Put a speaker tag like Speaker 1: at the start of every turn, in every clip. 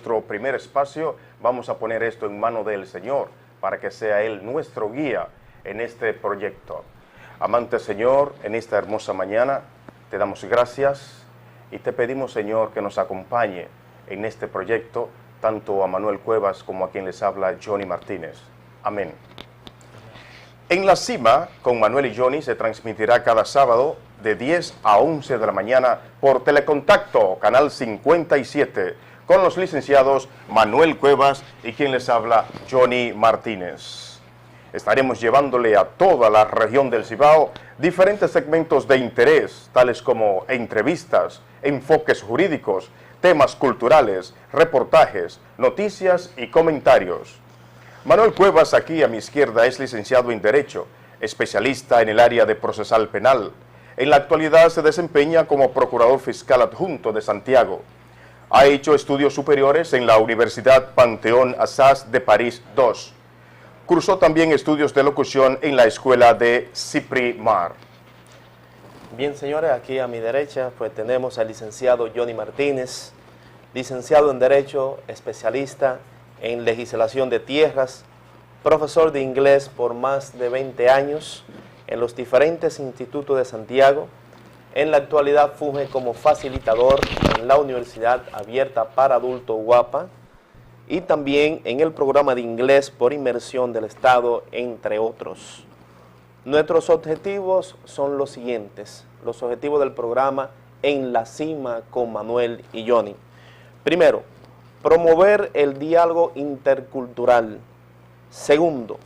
Speaker 1: nuestro primer espacio, vamos a poner esto en manos del Señor para que sea Él nuestro guía en este proyecto. Amante Señor, en esta hermosa mañana te damos gracias y te pedimos, Señor, que nos acompañe en este proyecto, tanto a Manuel Cuevas como a quien les habla Johnny Martínez. Amén. En la cima, con Manuel y Johnny, se transmitirá cada sábado de 10 a 11 de la mañana por Telecontacto, Canal 57, con los licenciados Manuel Cuevas y quien les habla Johnny Martínez. Estaremos llevándole a toda la región del Cibao diferentes segmentos de interés, tales como entrevistas, enfoques jurídicos, temas culturales, reportajes, noticias y comentarios. Manuel Cuevas, aquí a mi izquierda, es licenciado en Derecho, especialista en el área de procesal penal. En la actualidad se desempeña como Procurador Fiscal Adjunto de Santiago. Ha hecho estudios superiores en la Universidad Panteón Assas de París II. Cursó también estudios de locución en la Escuela de Cipri-Mar.
Speaker 2: Bien, señores, aquí a mi derecha pues tenemos al licenciado Johnny Martínez, licenciado en Derecho, especialista en legislación de tierras, profesor de inglés por más de 20 años en los diferentes institutos de Santiago. En la actualidad funge como facilitador en la Universidad Abierta para Adultos UAPA y también en el programa de inglés por inmersión del Estado, entre otros. Nuestros objetivos son los siguientes, los objetivos del programa En la Cima con Manuel y Johnny. Primero, promover el diálogo intercultural. Segundo,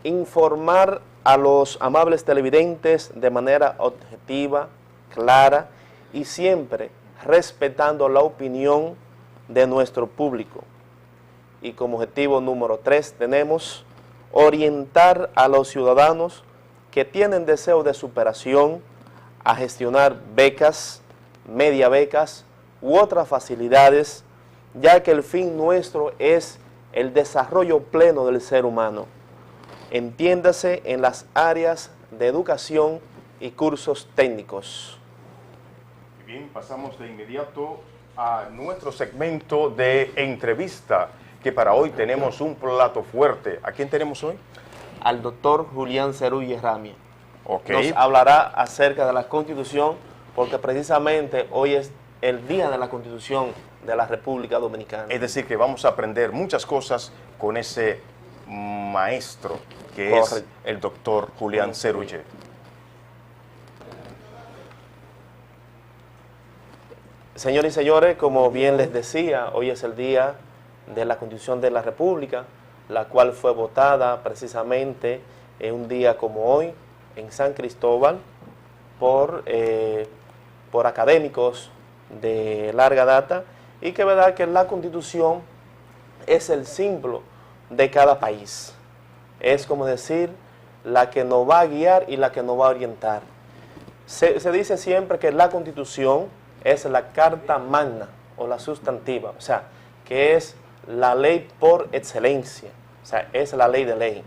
Speaker 2: informar a los amables televidentes de manera objetiva, clara y siempre respetando la opinión de nuestro público. Y como objetivo número 3 tenemos orientar a los ciudadanos que tienen deseo de superación a gestionar becas, media becas u otras facilidades, ya que el fin nuestro es el desarrollo pleno del ser humano. Entiéndase en las áreas de educación y cursos técnicos.
Speaker 1: Bien, pasamos de inmediato a nuestro segmento de entrevista, que para hoy tenemos un plato fuerte. ¿A quién tenemos hoy?
Speaker 2: Al doctor Julián Cerulle Ramírez.
Speaker 1: Okay.
Speaker 2: Nos hablará acerca de la Constitución, porque precisamente hoy es el Día de la Constitución de la República Dominicana.
Speaker 1: Es decir, que vamos a aprender muchas cosas con ese maestro que es el doctor Julián Cerulle.
Speaker 2: Señores y señores, como bien les decía, hoy es el Día de la Constitución de la República, la cual fue votada precisamente en un día como hoy en San Cristóbal por académicos de larga data, y que verdad que la Constitución es el símbolo de cada país. Es como decir, la que nos va a guiar y la que nos va a orientar. Se dice siempre que la Constitución es la carta magna o la sustantiva, o sea, que es la ley por excelencia, o sea, es la ley de ley.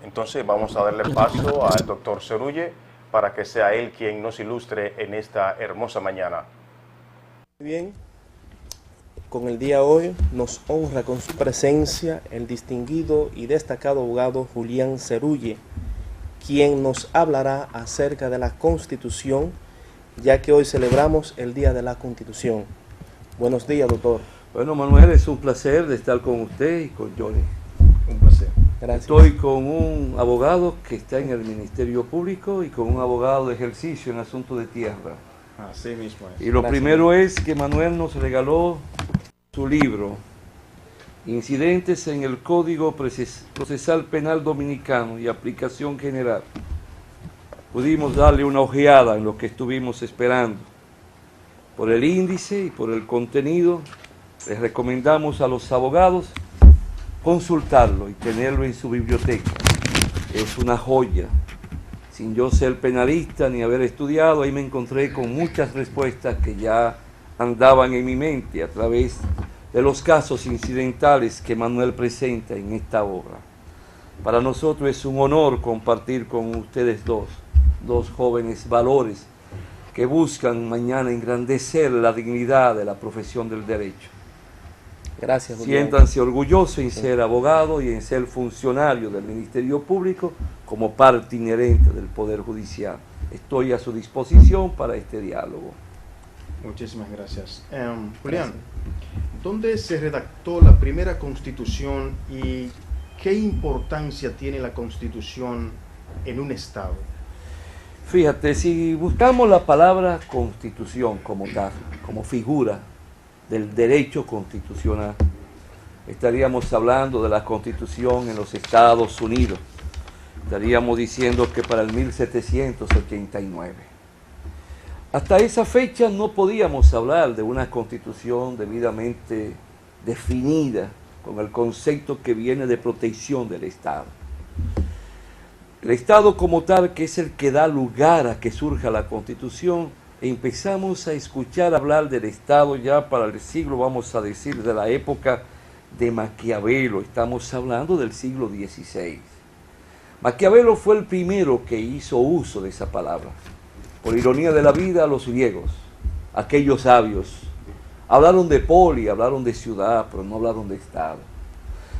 Speaker 1: Entonces vamos a darle paso al doctor Cerulle para que sea él quien nos ilustre en esta hermosa mañana.
Speaker 2: Muy bien, con el día de hoy nos honra con su presencia el distinguido y destacado abogado Julián Cerulle, quien nos hablará acerca de la Constitución, ya que hoy celebramos el Día de la Constitución. Buenos días, doctor.
Speaker 3: Bueno, Manuel, es un placer de estar con usted y con Johnny.
Speaker 1: Un placer.
Speaker 2: Gracias.
Speaker 3: Estoy con un abogado que está en el Ministerio Público y con un abogado de ejercicio en asuntos de tierra.
Speaker 1: Así mismo es.
Speaker 3: Y lo
Speaker 2: Gracias.
Speaker 3: primero es que Manuel nos regaló su libro, Incidentes en el Código Procesal Penal Dominicano y Aplicación General. Pudimos darle una ojeada en lo que estuvimos esperando. Por el índice y por el contenido, les recomendamos a los abogados consultarlo y tenerlo en su biblioteca. Es una joya. Sin yo ser penalista ni haber estudiado, ahí me encontré con muchas respuestas que ya andaban en mi mente a través de los casos incidentales que Manuel presenta en esta obra. Para nosotros es un honor compartir con ustedes dos jóvenes valores que buscan mañana engrandecer la dignidad de la profesión del derecho.
Speaker 2: Gracias, Julián.
Speaker 3: Siéntanse orgullosos en ser abogado y en ser funcionario del Ministerio Público como parte inherente del Poder Judicial. Estoy a su disposición para este diálogo.
Speaker 4: Muchísimas gracias. Julián, ¿dónde se redactó la primera Constitución y qué importancia tiene la Constitución en un Estado?
Speaker 3: Fíjate, si buscamos la palabra Constitución como tal, como figura del derecho constitucional, estaríamos hablando de la Constitución en los Estados Unidos. Estaríamos diciendo que para el 1789. Hasta esa fecha no podíamos hablar de una Constitución debidamente definida con el concepto que viene de protección del Estado. El Estado como tal, que es el que da lugar a que surja la Constitución, empezamos a escuchar hablar del Estado ya para el siglo, vamos a decir, de la época de Maquiavelo. Estamos hablando del siglo XVI. Maquiavelo fue el primero que hizo uso de esa palabra. Por ironía de la vida, los griegos, aquellos sabios, hablaron de poli, hablaron de ciudad, pero no hablaron de Estado.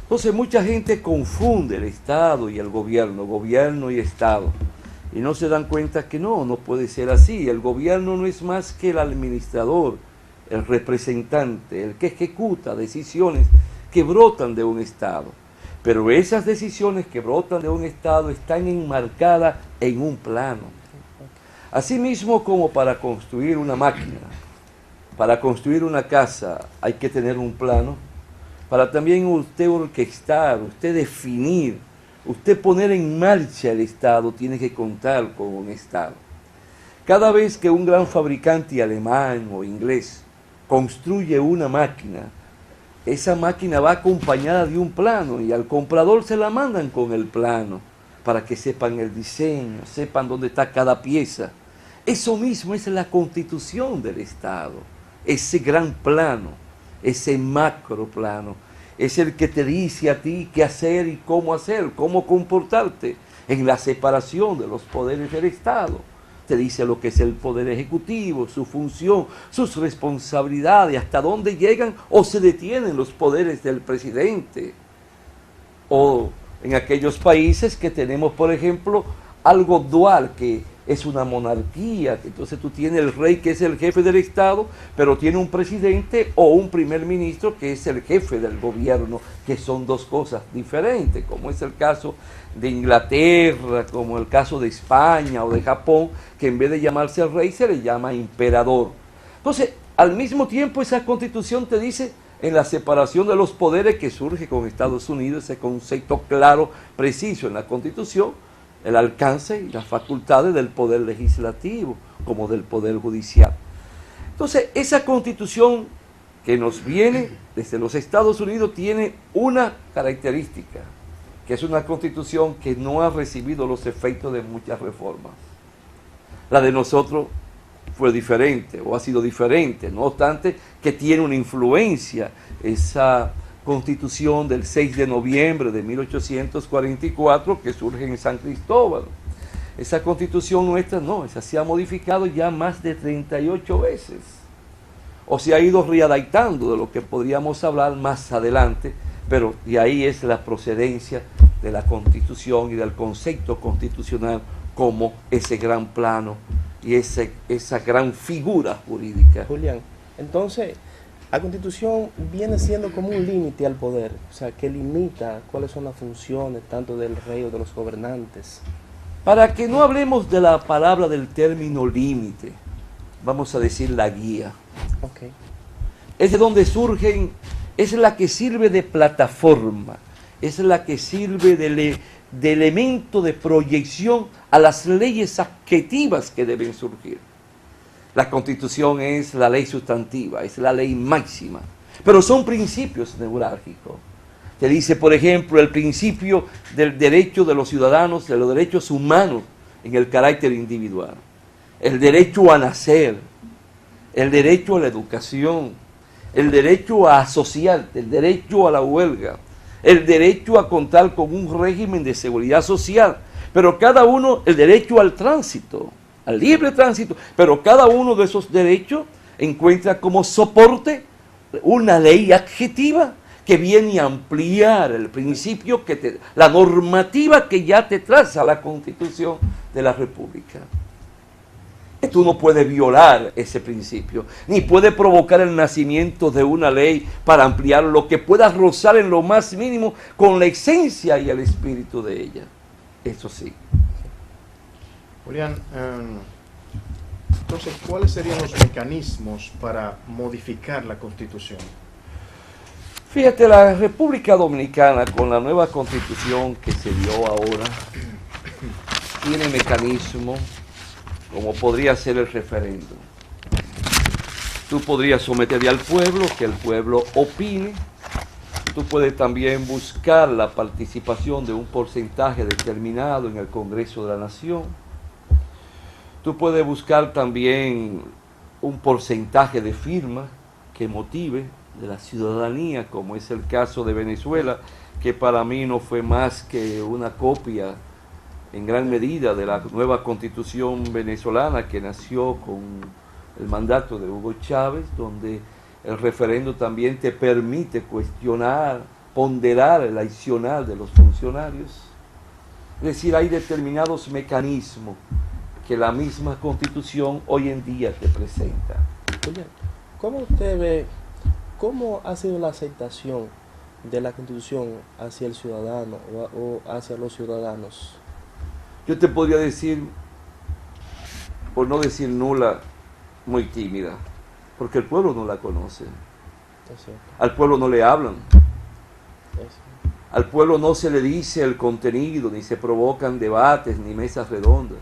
Speaker 3: Entonces mucha gente confunde el Estado y el gobierno y Estado. Y no se dan cuenta que no puede ser así. El gobierno no es más que el administrador, el representante, el que ejecuta decisiones que brotan de un Estado. Pero esas decisiones que brotan de un Estado están enmarcadas en un plano. Asimismo, como para construir una máquina, para construir una casa hay que tener un plano, para también usted orquestar, usted definir, usted poner en marcha el Estado, tiene que contar con un Estado. Cada vez que un gran fabricante alemán o inglés construye una máquina, esa máquina va acompañada de un plano y al comprador se la mandan con el plano para que sepan el diseño, sepan dónde está cada pieza. Eso mismo es la constitución del Estado, ese gran plano, ese macro plano. Es el que te dice a ti qué hacer y cómo hacer, cómo comportarte en la separación de los poderes del Estado. Te dice lo que es el poder ejecutivo, su función, sus responsabilidades, hasta dónde llegan o se detienen los poderes del presidente. O en aquellos países que tenemos, por ejemplo, algo dual, que es una monarquía, que entonces tú tienes el rey que es el jefe del Estado, pero tiene un presidente o un primer ministro que es el jefe del gobierno, que son dos cosas diferentes, como es el caso de Inglaterra, como el caso de España o de Japón, que en vez de llamarse el rey se le llama emperador. Entonces, al mismo tiempo esa constitución te dice en la separación de los poderes que surge con Estados Unidos, ese concepto claro, preciso en la constitución, el alcance y las facultades del poder legislativo como del poder judicial. Entonces, esa constitución que nos viene desde los Estados Unidos tiene una característica, que es una constitución que no ha recibido los efectos de muchas reformas. La de nosotros fue diferente o ha sido diferente, no obstante que tiene una influencia, esa Constitución del 6 de noviembre de 1844 que surge en San Cristóbal. Esa Constitución nuestra no, esa se ha modificado ya más de 38 veces o se ha ido readaptando de lo que podríamos hablar más adelante, pero de ahí es la procedencia de la Constitución y del concepto constitucional como ese gran plano y esa gran figura jurídica.
Speaker 2: Julián, entonces la Constitución viene siendo como un límite al poder, o sea, que limita cuáles son las funciones tanto del rey o de los gobernantes.
Speaker 3: Para que no hablemos de la palabra del término límite, vamos a decir la guía.
Speaker 2: Okay.
Speaker 3: Es de donde surgen, es la que sirve de plataforma, es la que sirve de elemento de proyección a las leyes adjetivas que deben surgir. La Constitución es la ley sustantiva, es la ley máxima, pero son principios neurálgicos. Te dice, por ejemplo, el principio del derecho de los ciudadanos, de los derechos humanos en el carácter individual, el derecho a nacer, el derecho a la educación, el derecho a asociarte, el derecho a la huelga, el derecho a contar con un régimen de seguridad social, pero cada uno, el derecho al tránsito, al libre tránsito, pero cada uno de esos derechos encuentra como soporte una ley adjetiva que viene a ampliar el principio, la normativa que ya te traza la Constitución de la República. Tú no puedes violar ese principio, ni puedes provocar el nacimiento de una ley para ampliar lo que pueda rozar en lo más mínimo con la esencia y el espíritu de ella. Eso sí.
Speaker 4: Julián, entonces, ¿cuáles serían los mecanismos para modificar la Constitución?
Speaker 3: Fíjate, la República Dominicana, con la nueva Constitución que se dio ahora, tiene mecanismos como podría ser el referéndum. Tú podrías someterle al pueblo, que el pueblo opine. Tú puedes también buscar la participación de un porcentaje determinado en el Congreso de la Nación. Tú puedes buscar también un porcentaje de firmas que motive de la ciudadanía, como es el caso de Venezuela, que para mí no fue más que una copia en gran medida de la nueva Constitución venezolana que nació con el mandato de Hugo Chávez, donde el referendo también te permite cuestionar, ponderar el accionar de los funcionarios. Es decir, hay determinados mecanismos que la misma Constitución hoy en día te presenta.
Speaker 2: Oye, ¿cómo usted ve, cómo ha sido la aceptación de la Constitución hacia el ciudadano o hacia los ciudadanos?
Speaker 3: Yo te podría decir, por no decir nula, muy tímida, porque el pueblo no la conoce. Al pueblo no le hablan. Al pueblo no se le dice el contenido, ni se provocan debates, ni mesas redondas.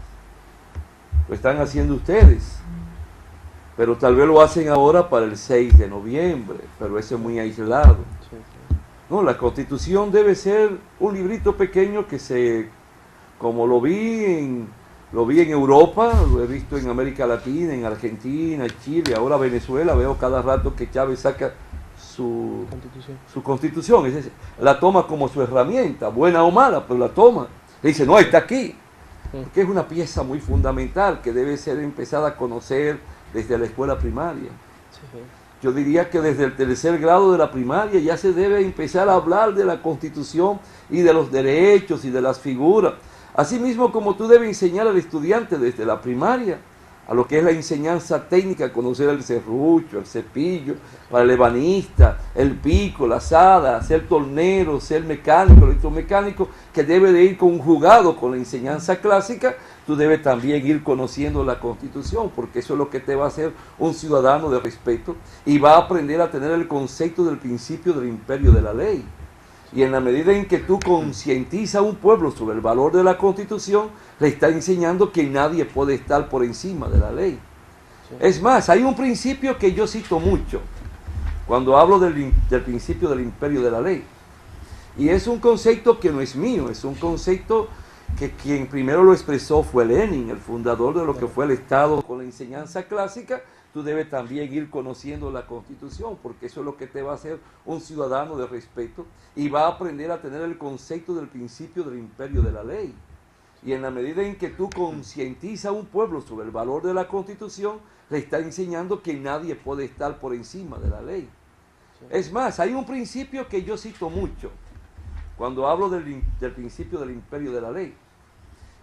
Speaker 3: Lo están haciendo ustedes, pero tal vez lo hacen ahora para el 6 de noviembre, pero eso es muy aislado. No, la Constitución debe ser un librito pequeño que como lo vi en Europa, lo he visto en América Latina, en Argentina, Chile, ahora Venezuela, veo cada rato que Chávez saca su constitución, la toma como su herramienta, buena o mala, pero la toma. Le dice, no, está aquí, porque es una pieza muy fundamental que debe ser empezada a conocer desde la escuela primaria. Yo diría que desde el tercer grado de la primaria ya se debe empezar a hablar de la Constitución y de los derechos y de las figuras. Asimismo, como tú debes enseñar al estudiante desde la primaria a lo que es la enseñanza técnica, conocer el serrucho, el cepillo, para el ebanista, el pico, la azada, ser tornero, ser mecánico, electromecánico, que debe de ir conjugado con la enseñanza clásica. Tú debes también ir conociendo la Constitución, porque eso es lo que te va a hacer un ciudadano de respeto y va a aprender a tener el concepto del principio del imperio de la ley. Y en la medida en que tú concientizas a un pueblo sobre el valor de la Constitución, le está enseñando que nadie puede estar por encima de la ley. Es más, hay un principio que yo cito mucho cuando hablo del principio del imperio de la ley. Y es un concepto que no es mío, es un concepto que quien primero lo expresó fue Lenin, el fundador de lo que fue el Estado con la enseñanza clásica. Tú debes también ir conociendo la Constitución, porque eso es lo que te va a hacer un ciudadano de respeto y va a aprender a tener el concepto del principio del imperio de la ley. Y en la medida en que tú concientizas a un pueblo sobre el valor de la Constitución, le está enseñando que nadie puede estar por encima de la ley. Es más, hay un principio que yo cito mucho cuando hablo del principio del imperio de la ley.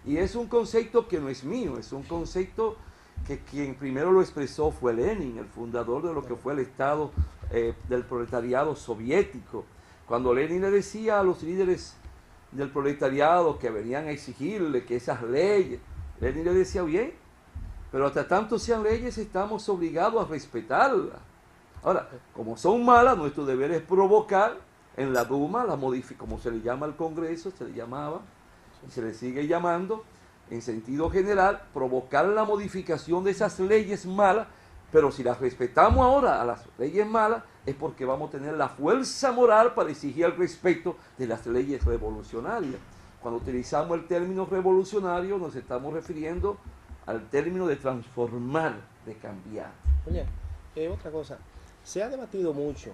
Speaker 3: Y es un concepto que no es mío, es un concepto que quien primero lo expresó fue Lenin, el fundador de lo que fue el Estado del proletariado soviético. Cuando Lenin le decía a los líderes del proletariado que venían a exigirle que esas leyes, Lenin le decía, bien, pero hasta tanto sean leyes estamos obligados a respetarlas. Ahora, como son malas, nuestro deber es provocar en la Duma, como se le llama al Congreso, se le llamaba, y se le sigue llamando, en sentido general, provocar la modificación de esas leyes malas, pero si las respetamos ahora a las leyes malas, es porque vamos a tener la fuerza moral para exigir el respeto de las leyes revolucionarias. Cuando utilizamos el término revolucionario, nos estamos refiriendo al término de transformar, de cambiar.
Speaker 2: Oye, otra cosa, se ha debatido mucho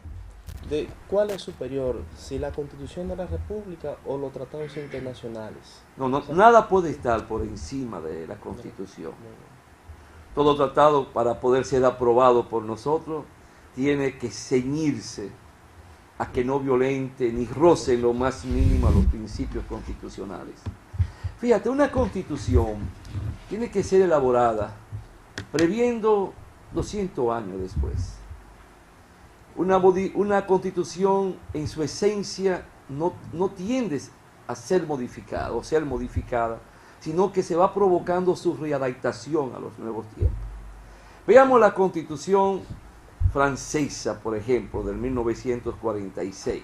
Speaker 2: de cuál es superior, si la Constitución de la República o los tratados internacionales.
Speaker 3: Nada puede estar por encima de la Constitución. Todo tratado, para poder ser aprobado por nosotros, tiene que ceñirse a que no violente ni roce en lo más mínimo a los principios constitucionales. Fíjate, una constitución tiene que ser elaborada previendo 200 años después. Una constitución en su esencia no tiende a ser modificada o ser modificada, sino que se va provocando su readaptación a los nuevos tiempos. Veamos la constitución francesa, por ejemplo, del 1946.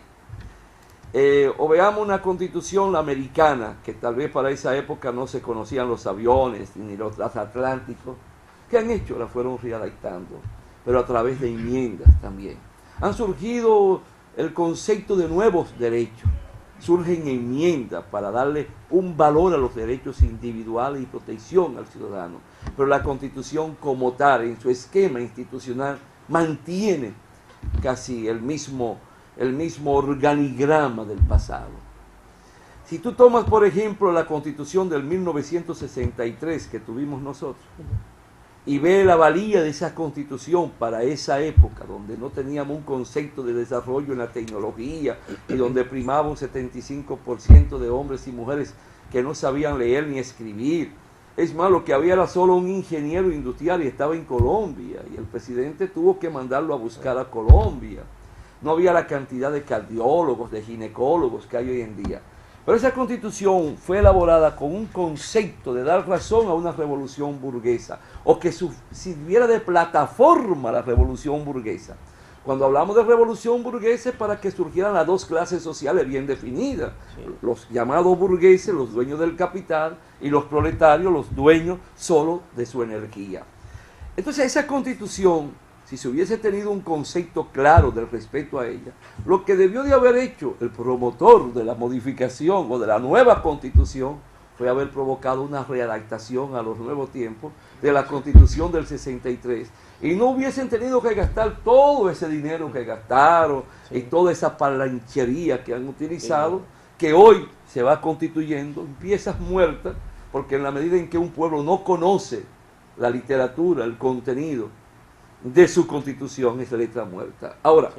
Speaker 3: O veamos una constitución la americana, que tal vez para esa época no se conocían los aviones ni los transatlánticos. ¿Qué han hecho? La fueron readaptando, pero a través de enmiendas también. Han surgido el concepto de nuevos derechos. Surgen enmiendas para darle un valor a los derechos individuales y protección al ciudadano. Pero la Constitución como tal, en su esquema institucional, mantiene casi el mismo organigrama del pasado. Si tú tomas, por ejemplo, la Constitución del 1963 que tuvimos nosotros, y ve la valía de esa Constitución para esa época, donde no teníamos un concepto de desarrollo en la tecnología y donde primaba un 75% de hombres y mujeres que no sabían leer ni escribir. Es más, lo que había era solo un ingeniero industrial y estaba en Colombia, y el presidente tuvo que mandarlo a buscar a Colombia. No había la cantidad de cardiólogos, de ginecólogos que hay hoy en día. Pero esa Constitución fue elaborada con un concepto de dar razón a una revolución burguesa, o que sirviera de plataforma a la revolución burguesa. Cuando hablamos de revolución burguesa es para que surgieran las dos clases sociales bien definidas. Sí. Los llamados burgueses, los dueños del capital, y los proletarios, los dueños solo de su energía. Entonces esa Constitución, si se hubiese tenido un concepto claro del respeto a ella, lo que debió de haber hecho el promotor de la modificación o de la nueva Constitución fue haber provocado una readaptación a los nuevos tiempos de la Constitución del 63, y no hubiesen tenido que gastar todo ese dinero que gastaron, sí, y toda esa palanchería que han utilizado, sí, que hoy se va constituyendo en piezas muertas, porque en la medida en que un pueblo no conoce la literatura, el contenido de su Constitución, es letra muerta. Ahora,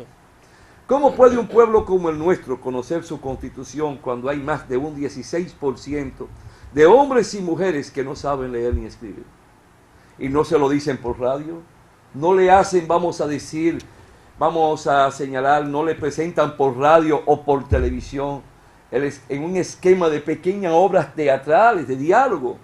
Speaker 3: ¿cómo puede un pueblo como el nuestro conocer su Constitución cuando hay más de un 16% de hombres y mujeres que no saben leer ni escribir? Y no se lo dicen por radio, no le hacen, vamos a señalar, no le presentan por radio o por televisión en un esquema de pequeñas obras teatrales, de diálogo,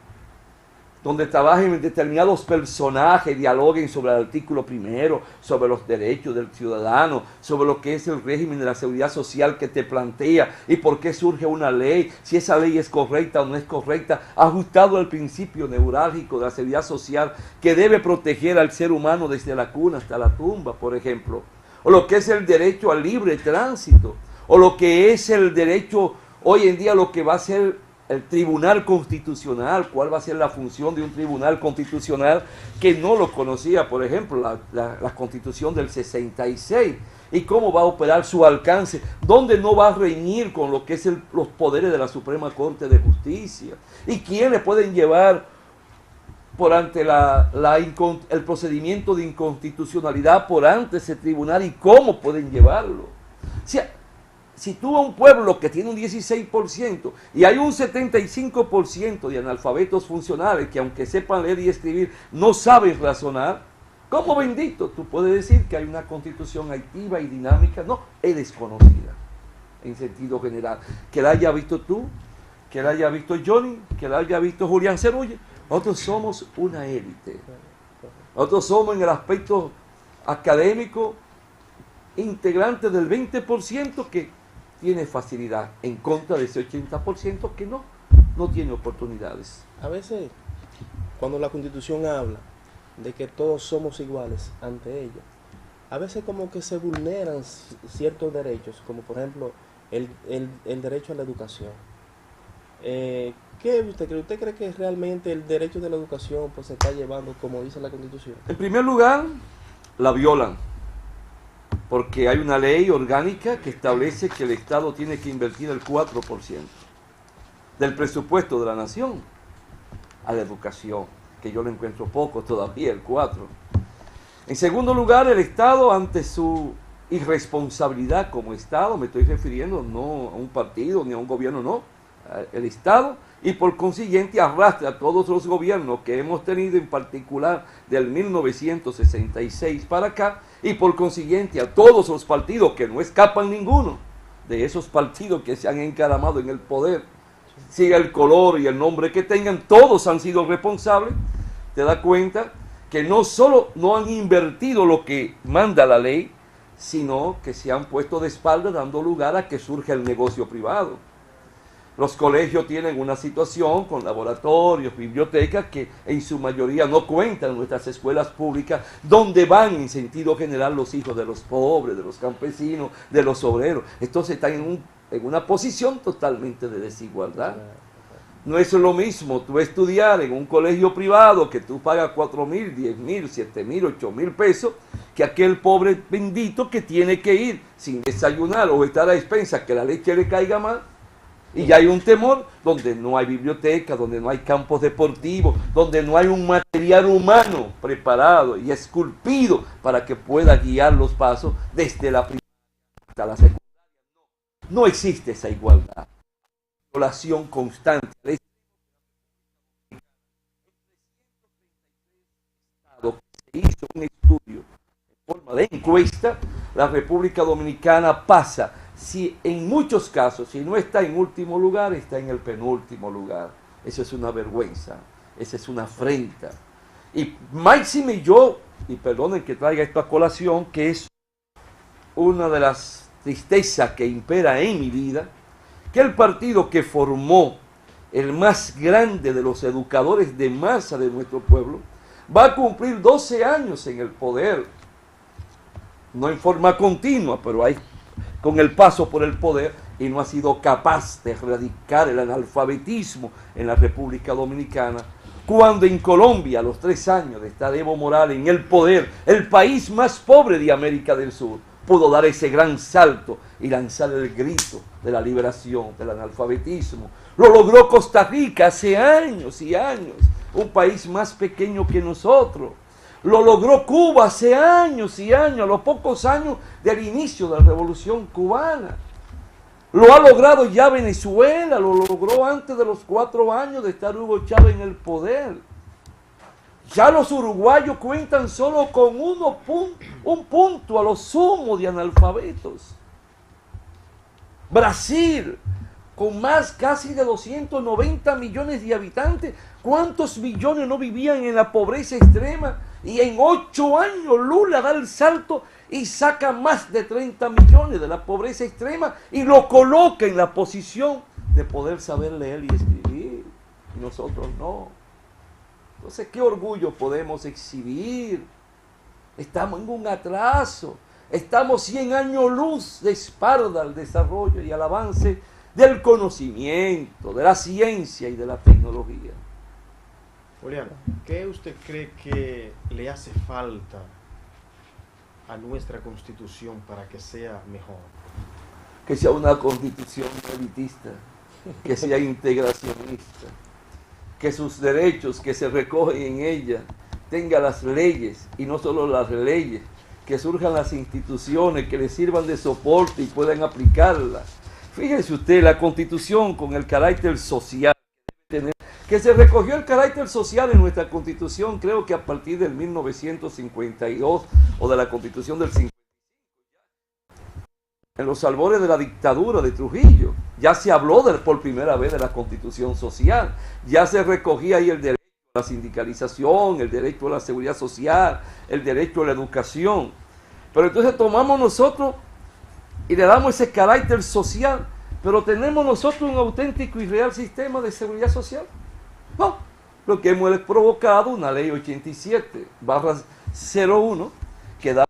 Speaker 3: donde trabajen determinados personajes, dialoguen sobre el artículo primero, sobre los derechos del ciudadano, sobre lo que es el régimen de la seguridad social que te plantea y por qué surge una ley, si esa ley es correcta o no es correcta, ajustado al principio neurálgico de la seguridad social que debe proteger al ser humano desde la cuna hasta la tumba, por ejemplo, o lo que es el derecho al libre tránsito, o lo que es el derecho, hoy en día lo que va a ser el Tribunal Constitucional, cuál va a ser la función de un Tribunal Constitucional que no lo conocía, por ejemplo, la Constitución del 66, y cómo va a operar su alcance, dónde no va a reñir con lo que es los poderes de la Suprema Corte de Justicia, y quiénes pueden llevar por ante el procedimiento de inconstitucionalidad por ante ese tribunal y cómo pueden llevarlo. O sea, si tú a un pueblo que tiene un 16% y hay un 75% de analfabetos funcionales que aunque sepan leer y escribir no saben razonar, ¿cómo bendito tú puedes decir que hay una Constitución activa y dinámica? No, es desconocida en sentido general. Que la haya visto tú, que la haya visto Johnny, que la haya visto Julián Cerulle. Nosotros somos una élite. Nosotros somos en el aspecto académico integrantes del 20% que tiene facilidad en contra de ese 80% que no tiene oportunidades.
Speaker 2: A veces, cuando la Constitución habla de que todos somos iguales ante ella, a veces como que se vulneran ciertos derechos, como por ejemplo el derecho a la educación. ¿Qué usted cree? ¿Usted cree que realmente el derecho de la educación pues se está llevando como dice la Constitución?
Speaker 3: En primer lugar, la violan, porque hay una ley orgánica que establece que el Estado tiene que invertir el 4% del presupuesto de la nación a la educación, que yo le encuentro poco todavía, el 4%. En segundo lugar, el Estado, ante su irresponsabilidad como Estado, me estoy refiriendo no a un partido ni a un gobierno, no, el Estado, y por consiguiente arrastra a todos los gobiernos que hemos tenido, en particular del 1966 para acá, y por consiguiente a todos los partidos, que no escapan ninguno de esos partidos que se han encaramado en el poder, siga el color y el nombre que tengan, todos han sido responsables. Te das cuenta que no solo no han invertido lo que manda la ley, sino que se han puesto de espalda, dando lugar a que surja el negocio privado. Los colegios tienen una situación con laboratorios, bibliotecas, que en su mayoría no cuentan en nuestras escuelas públicas, donde van en sentido general los hijos de los pobres, de los campesinos, de los obreros. Entonces están en una posición totalmente de desigualdad. No es lo mismo tú estudiar en un colegio privado que tú pagas 4,000, 10,000, 7,000, 8,000 pesos, que aquel pobre bendito que tiene que ir sin desayunar o estar a expensas que la leche le caiga mal. Y ya hay un temor donde no hay biblioteca, donde no hay campos deportivos, donde no hay un material humano preparado y esculpido para que pueda guiar los pasos desde la primaria hasta la secundaria. No existe esa igualdad. Violación constante. Se hizo un estudio en forma de encuesta, la República Dominicana pasa, si en muchos casos, si no está en último lugar, está en el penúltimo lugar. Eso es una vergüenza, esa es una afrenta. Y máxime yo, y perdonen que traiga esto a colación, que es una de las tristezas que impera en mi vida, que el partido que formó el más grande de los educadores de masa de nuestro pueblo, va a cumplir 12 años en el poder, no en forma continua, pero hay con el paso por el poder, y no ha sido capaz de erradicar el analfabetismo en la República Dominicana, cuando en Colombia, a los 3 años de estar Evo Morales en el poder, el país más pobre de América del Sur, pudo dar ese gran salto y lanzar el grito de la liberación del analfabetismo. Lo logró Costa Rica hace años y años, un país más pequeño que nosotros. Lo logró Cuba hace años y años, a los pocos años del inicio de la Revolución Cubana. Lo ha logrado ya Venezuela, lo logró antes de los 4 años de estar Hugo Chávez en el poder. Ya los uruguayos cuentan solo con un punto a lo sumo de analfabetos. Brasil, con más casi de 290 millones de habitantes, ¿cuántos millones no vivían en la pobreza extrema? Y en 8 años Lula da el salto y saca más de 30 millones de la pobreza extrema y lo coloca en la posición de poder saber leer y escribir. Y nosotros no. Entonces, ¿qué orgullo podemos exhibir? Estamos en un atraso. Estamos 100 años luz de espalda al desarrollo y al avance del conocimiento, de la ciencia y de la tecnología.
Speaker 4: Julián, ¿qué usted cree que le hace falta a nuestra Constitución para que sea mejor?
Speaker 3: Que sea una constitución elitista, que sea integracionista, que sus derechos que se recogen en ella tengan las leyes y no solo las leyes, que surjan las instituciones que les sirvan de soporte y puedan aplicarlas. Fíjese usted, la Constitución con el carácter social que debe tener, que se recogió el carácter social en nuestra Constitución, creo que a partir del 1952 o de la Constitución del 55, en los albores de la dictadura de Trujillo, ya se habló por primera vez de la Constitución social, ya se recogía ahí el derecho a la sindicalización, el derecho a la seguridad social, el derecho a la educación. Pero entonces tomamos nosotros y le damos ese carácter social, pero tenemos nosotros un auténtico y real sistema de seguridad social. No, lo que hemos provocado una ley 87/01 que da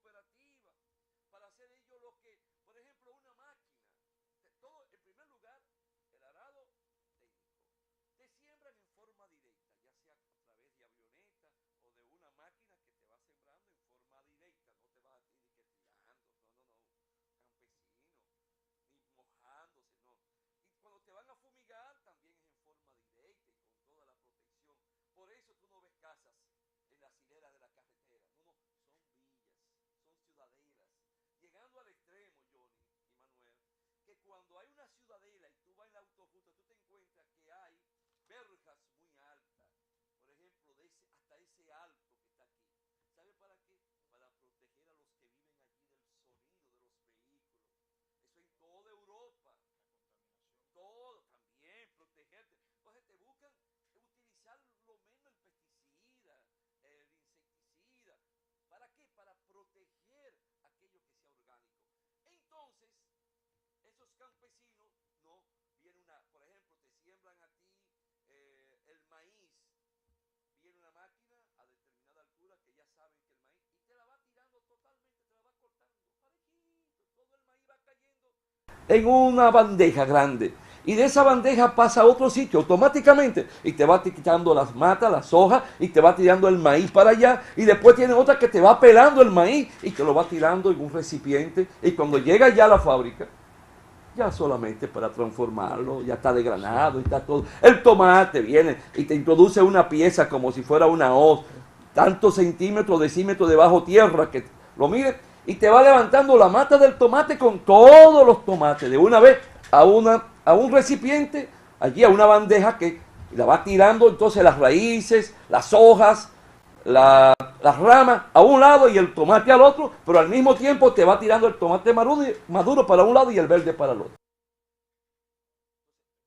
Speaker 3: cooperativa, para hacer ellos lo que, por ejemplo, una máquina. Todo, en primer lugar, el arado técnico. Te siembran en forma directa, ya sea a través de avioneta o de una máquina que te va sembrando en forma directa. No te vas a ir tirando, campesino, ni mojándose, no. Y cuando te van a fumigar, también es en forma directa y con toda la protección. Por eso tú no ves casas en las hileras de la carretera. No, son villas, son ciudadelas. Llegando al extremo, Johnny y Manuel, que cuando hay una ciudadela y tú vas en la autoruta, tú te encuentras que hay verjas muy altas. Por ejemplo, hasta ese alto que está aquí. ¿Sabe para qué? Para proteger a los que viven allí del sonido de los vehículos. Eso en toda Europa. Todo también, protegerte. Entonces te buscan utilizar lo menos el pesticida, el insecticida. ¿Para qué? Para proteger aquello que sea orgánico. Entonces, esos campesinos, no, viene por ejemplo, te siembran a ti el maíz. Viene una máquina a determinada altura que ya saben que el maíz, y te la va tirando totalmente, te la va cortando, parejito, todo el maíz va cayendo en una bandeja grande. Y de esa bandeja pasa a otro sitio automáticamente y te va quitando las matas, las hojas y te va tirando el maíz para allá. Y después tiene otra que te va pelando el maíz y te lo va tirando en un recipiente. Y cuando llega ya a la fábrica, ya solamente para transformarlo, ya está desgranado, está todo. El tomate viene y te introduce una pieza como si fuera una hoz, tantos centímetros, decímetros de bajo tierra que lo mide y te va levantando la mata del tomate con todos los tomates de una vez a un recipiente, allí a una bandeja que la va tirando entonces las raíces, las hojas, las ramas a un lado y el tomate al otro, pero al mismo tiempo te va tirando el tomate maduro para un lado y el verde para el otro.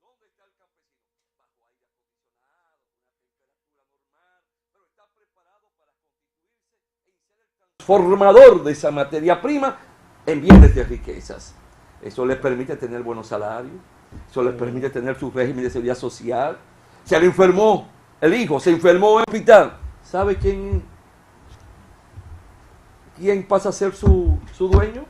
Speaker 3: ¿Dónde está el campesino? Bajo aire acondicionado, una temperatura normal, pero está preparado para constituirse en ser el transformador de esa materia prima en bienes de riquezas. Eso les permite tener buenos salarios, eso les permite tener su régimen de seguridad social. Se le enfermó el hijo, se enfermó en el hospital. ¿Sabe quién pasa a ser su dueño?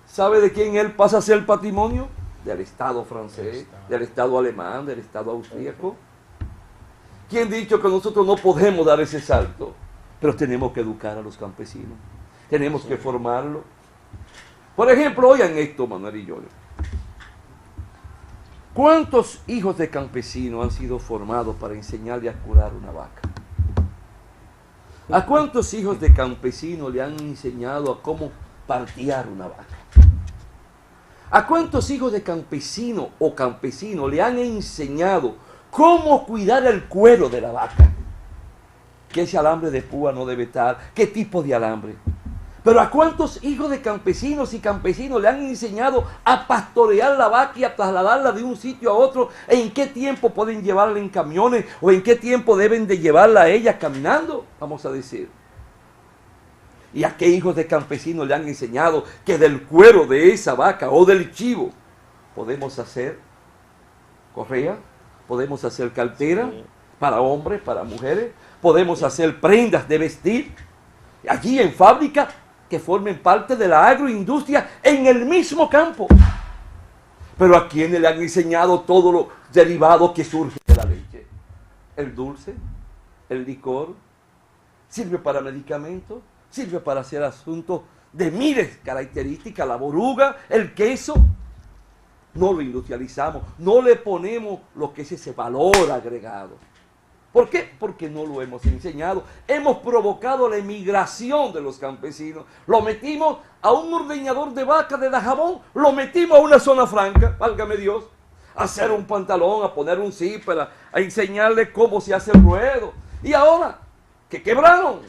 Speaker 3: ¿Sabe de quién él pasa a ser el patrimonio? Del Estado francés, del Estado alemán, del Estado austríaco. ¿Quién ha dicho que nosotros no podemos dar ese salto? Pero tenemos que educar a los campesinos, tenemos que formarlos. Por ejemplo, oigan esto, Manuel y yo. ¿Cuántos hijos de campesinos han sido formados para enseñarle a curar una vaca? ¿A cuántos hijos de campesinos le han enseñado a cómo partear una vaca? ¿A cuántos hijos de campesino o campesinos le han enseñado cómo cuidar el cuero de la vaca? ¿Qué ese alambre de púa no debe estar? ¿Qué tipo de alambre? Pero ¿a cuántos hijos de campesinos y campesinos le han enseñado a pastorear la vaca y a trasladarla de un sitio a otro? ¿En qué tiempo pueden llevarla en camiones o en qué tiempo deben de llevarla a ella caminando? Vamos a decir. ¿Y a qué hijos de campesinos le han enseñado que del cuero de esa vaca o del chivo podemos hacer correa, podemos hacer cartera para hombres, para mujeres, podemos hacer prendas de vestir allí en fábrica que formen parte de la agroindustria en el mismo campo? Pero ¿a quiénes le han enseñado todo lo derivado que surge de la leche? El dulce, el licor, sirve para medicamentos, sirve para hacer asuntos de miles características, la boruga, el queso. No lo industrializamos, no le ponemos lo que es ese valor agregado. ¿Por qué? Porque no lo hemos enseñado. Hemos provocado la emigración de los campesinos. Lo metimos a un ordeñador de vaca de Dajabón, lo metimos a una zona franca, válgame Dios, a hacer un pantalón, a poner un zipper, a enseñarle cómo se hace el ruedo. Y ahora, que quebraron,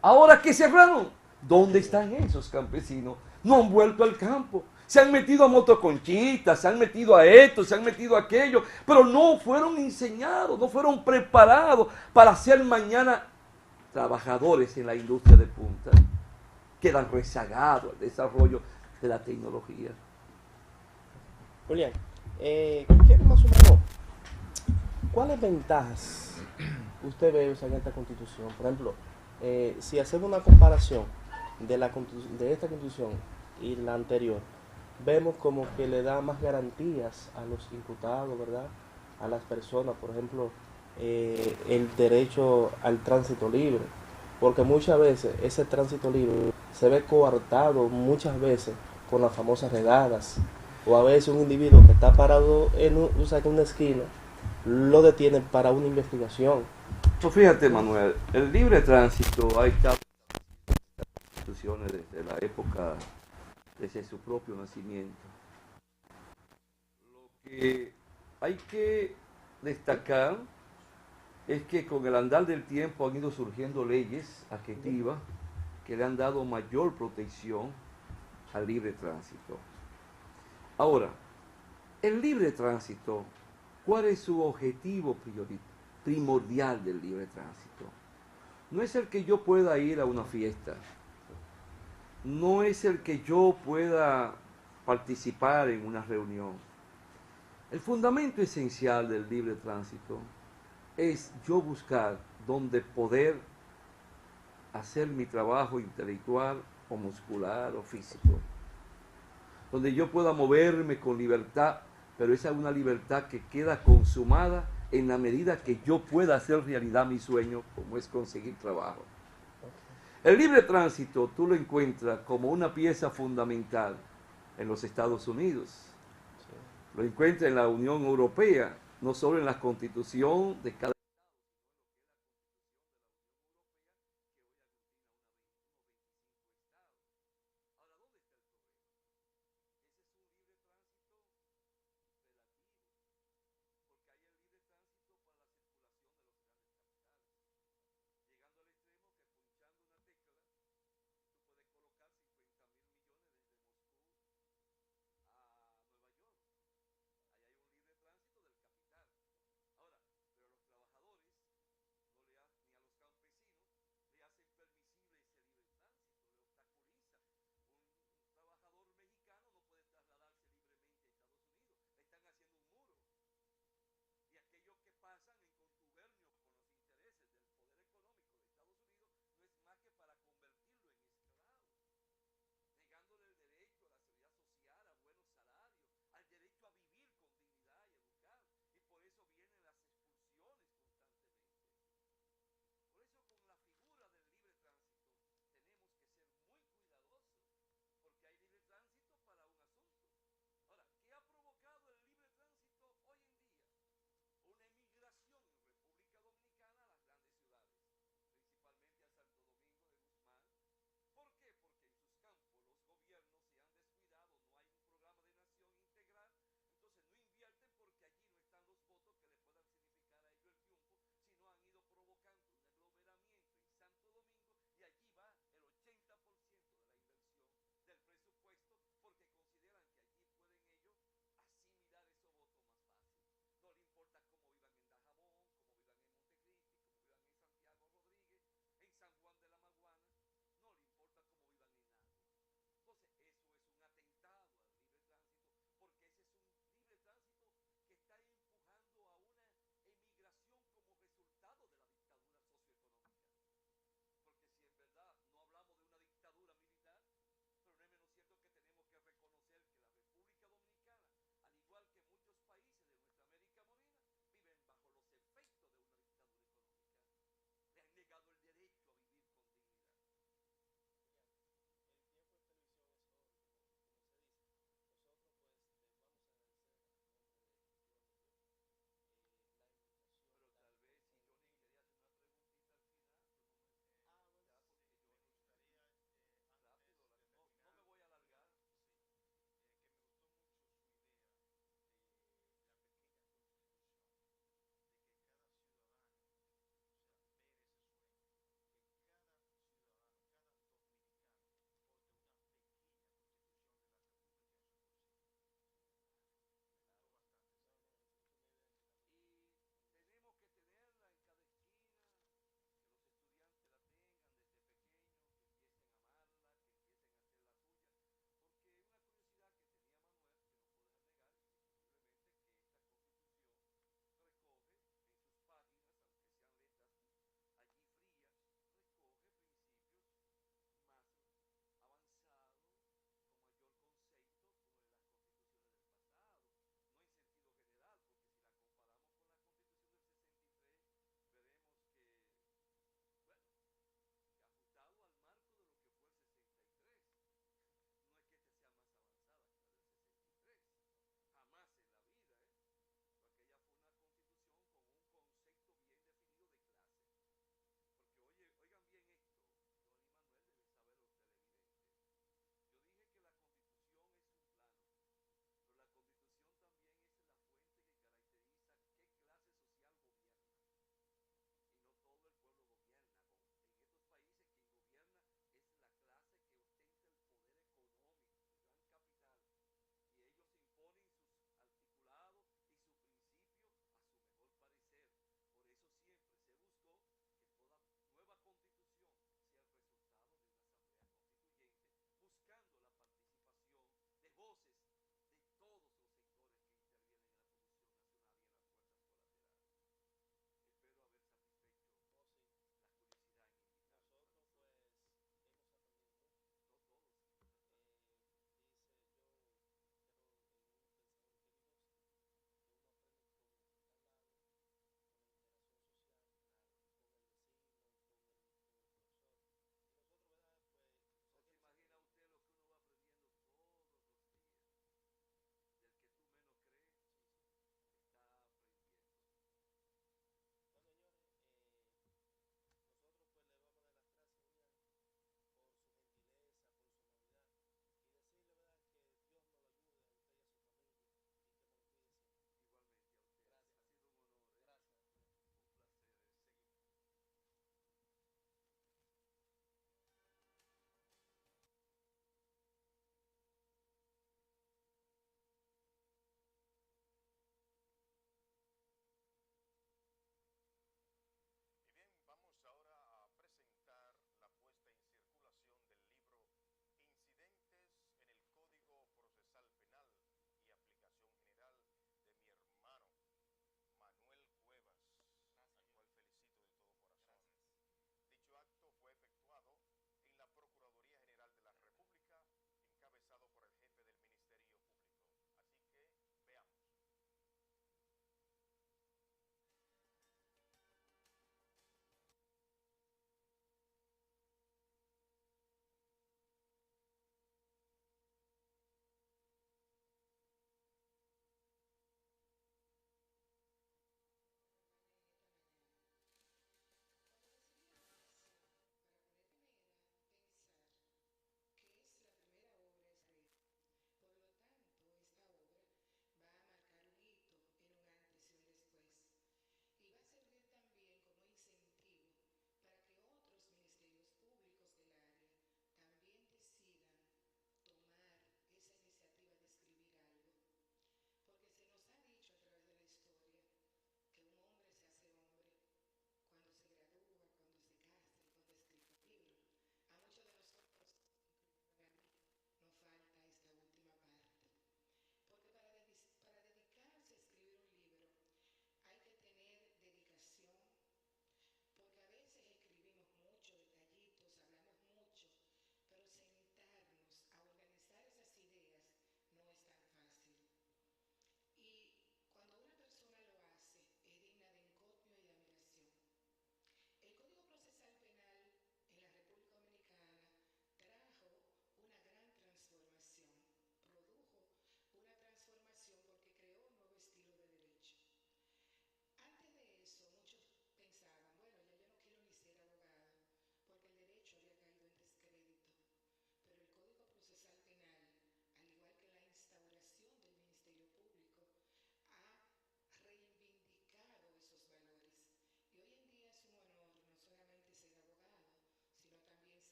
Speaker 3: ahora que cerraron, ¿dónde están esos campesinos? No han vuelto al campo. Se han metido a motoconchitas, se han metido a esto, se han metido a aquello, pero no fueron enseñados, no fueron preparados para ser mañana trabajadores en la industria de punta. Quedan rezagados al desarrollo de la tecnología.
Speaker 2: Julián, ¿qué más o menos? ¿Cuáles ventajas usted ve en esta Constitución? Por ejemplo, si hacemos una comparación de esta Constitución y la anterior, vemos como que le da más garantías a los imputados, ¿verdad? A las personas, por ejemplo, el derecho al tránsito libre, porque muchas veces ese tránsito libre se ve coartado muchas veces con las famosas redadas, o a veces un individuo que está parado en una esquina lo detienen para una investigación.
Speaker 3: Pues fíjate, Manuel, el libre tránsito ha estado en las instituciones desde la época, desde su propio nacimiento. Lo que hay que destacar es que con el andar del tiempo han ido surgiendo leyes adjetivas que le han dado mayor protección al libre tránsito. Ahora, el libre tránsito, ¿cuál es su objetivo primordial del libre tránsito? No es el que yo pueda ir a una fiesta, no es el que yo pueda participar en una reunión. El fundamento esencial del libre tránsito es yo buscar donde poder hacer mi trabajo intelectual o muscular o físico, donde yo pueda moverme con libertad, pero esa es una libertad que queda consumada en la medida que yo pueda hacer realidad mi sueño, como es conseguir trabajo. El libre tránsito tú lo encuentras como una pieza fundamental en los Estados Unidos, lo encuentras en la Unión Europea, no solo en la Constitución de cada